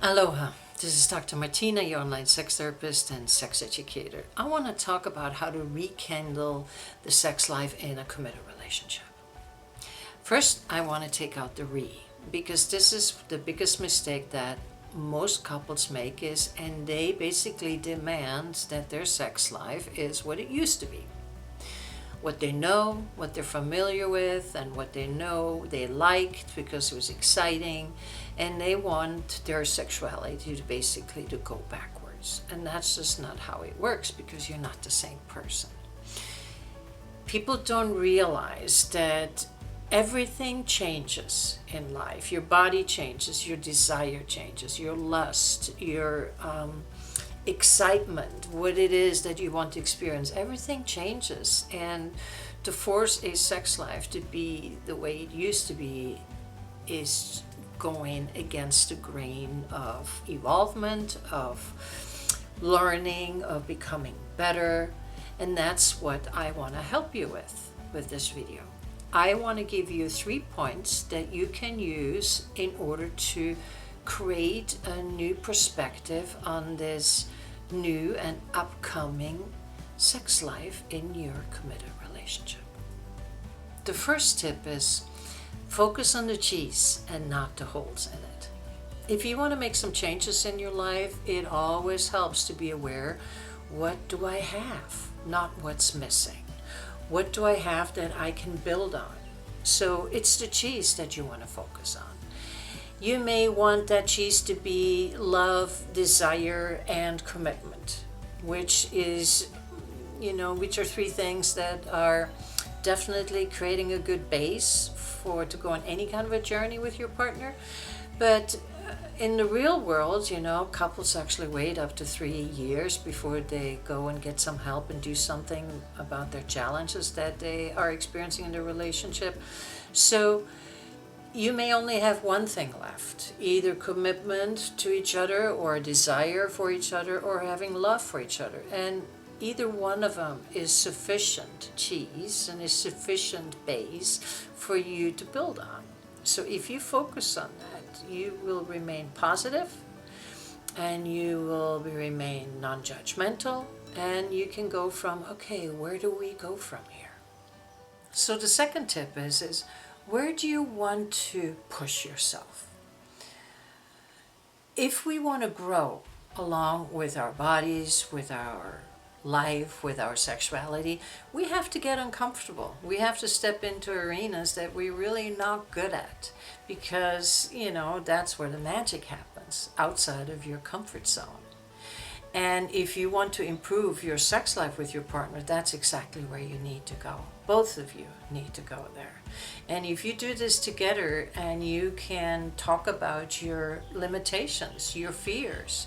Aloha, this is Dr. Martina, your online sex therapist and sex educator. I want to talk about how to rekindle the sex life in a committed relationship. First, I want to take out the because this is the biggest mistake that most couples make and they basically demand that their sex life is what it used to be. What they know, what they're familiar with, and what they know they liked because it was exciting, and they want their sexuality to basically to go backwards. And that's just not how it works because you're not the same person. People don't realize that everything changes in life. Your body changes, your desire changes, your lust, your excitement, what it is that you want to experience, everything changes. And to force a sex life to be the way it used to be is going against the grain of evolvement, of learning, of becoming better. And that's what I want to help you with this video. I want to give you 3 points that you can use in order to create a new perspective on this new and upcoming sex life in your committed relationship. The first tip is focus on the cheese and not the holes in it. If you want to make some changes in your life, it always helps to be aware, what do I have, not what's missing. What do I have that I can build on? So it's the cheese that you want to focus on. You may want that cheese to be love, desire, and commitment, which are 3 things that are definitely creating a good base to go on any kind of a journey with your partner. But in the real world, couples actually wait up to 3 years before they go and get some help and do something about their challenges that they are experiencing in their relationship. So you may only have one thing left, either commitment to each other or a desire for each other or having love for each other. And either one of them is sufficient cheese and is sufficient base for you to build on. So if you focus on that, you will remain positive and you will remain non-judgmental, and you can go from, okay, where do we go from here? So the second tip is where do you want to push yourself? If we want to grow along with our bodies, with our life, with our sexuality, we have to get uncomfortable. We have to step into arenas that we're really not good at because, that's where the magic happens, outside of your comfort zone. And if you want to improve your sex life with your partner, that's exactly where you need to go. Both of you need to go there. And if you do this together and you can talk about your limitations, your fears,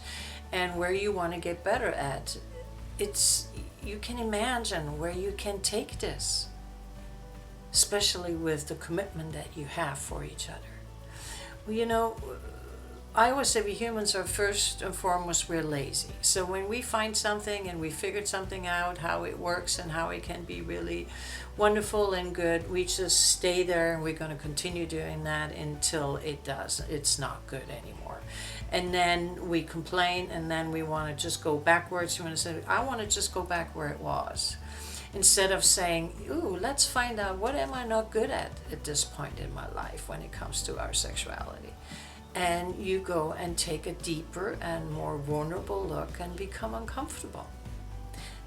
and where you want to get better at, you can imagine where you can take this, especially with the commitment that you have for each other. Well, I always say we humans are first and foremost, we're lazy. So when we find something and we figured something out, how it works and how it can be really wonderful and good, we just stay there and we're going to continue doing that until it's not good anymore. And then we complain and then we want to just go backwards. We want to say, I want to just go back where it was. Instead of saying, ooh, let's find out what am I not good at this point in my life when it comes to our sexuality. And you go and take a deeper and more vulnerable look and become uncomfortable.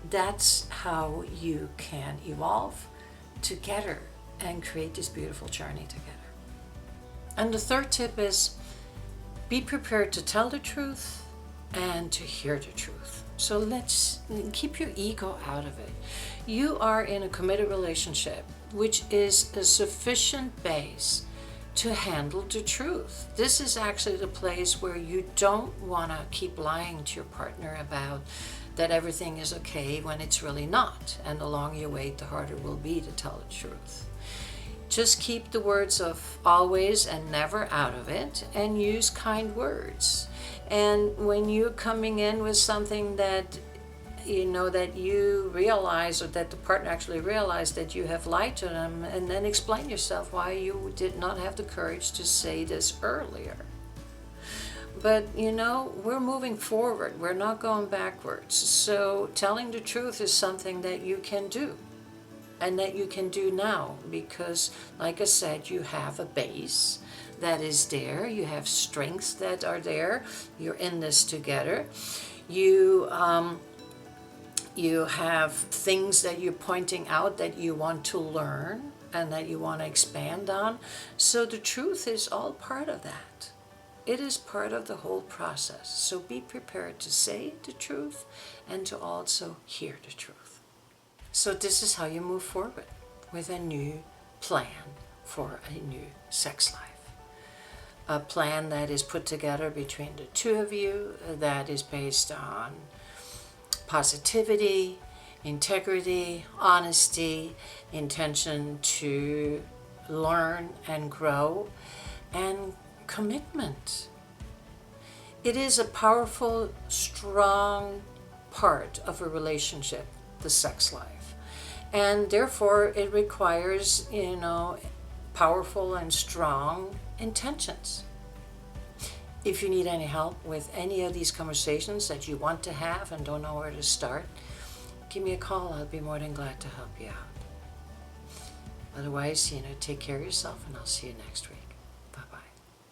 That's how you can evolve together and create this beautiful journey together. And the third tip is be prepared to tell the truth and to hear the truth. So let's keep your ego out of it. You are in a committed relationship, which is a sufficient base to handle the truth. This is actually the place where you don't want to keep lying to your partner about that everything is okay when it's really not. And the longer you wait, the harder it will be to tell the truth. Just keep the words of always and never out of it and use kind words. And when you're coming in with something that that you realize, or that the partner actually realized that you have lied to them, and then explain yourself why you did not have the courage to say this earlier. But we're moving forward. We're not going backwards. So telling the truth is something that you can do, and that you can do now, because like I said, you have a base that is there. You have strengths that are there. You're in this together. You have things that you're pointing out that you want to learn and that you want to expand on. So the truth is all part of that. It is part of the whole process. So be prepared to say the truth and to also hear the truth. So this is how you move forward with a new plan for a new sex life. A plan that is put together between the two of you, that is based on positivity, integrity, honesty, intention to learn and grow, and commitment. It is a powerful, strong part of a relationship, the sex life. And therefore it requires, powerful and strong intentions. If you need any help with any of these conversations that you want to have and don't know where to start, give me a call. I'll be more than glad to help you out. Otherwise, take care of yourself, and I'll see you next week.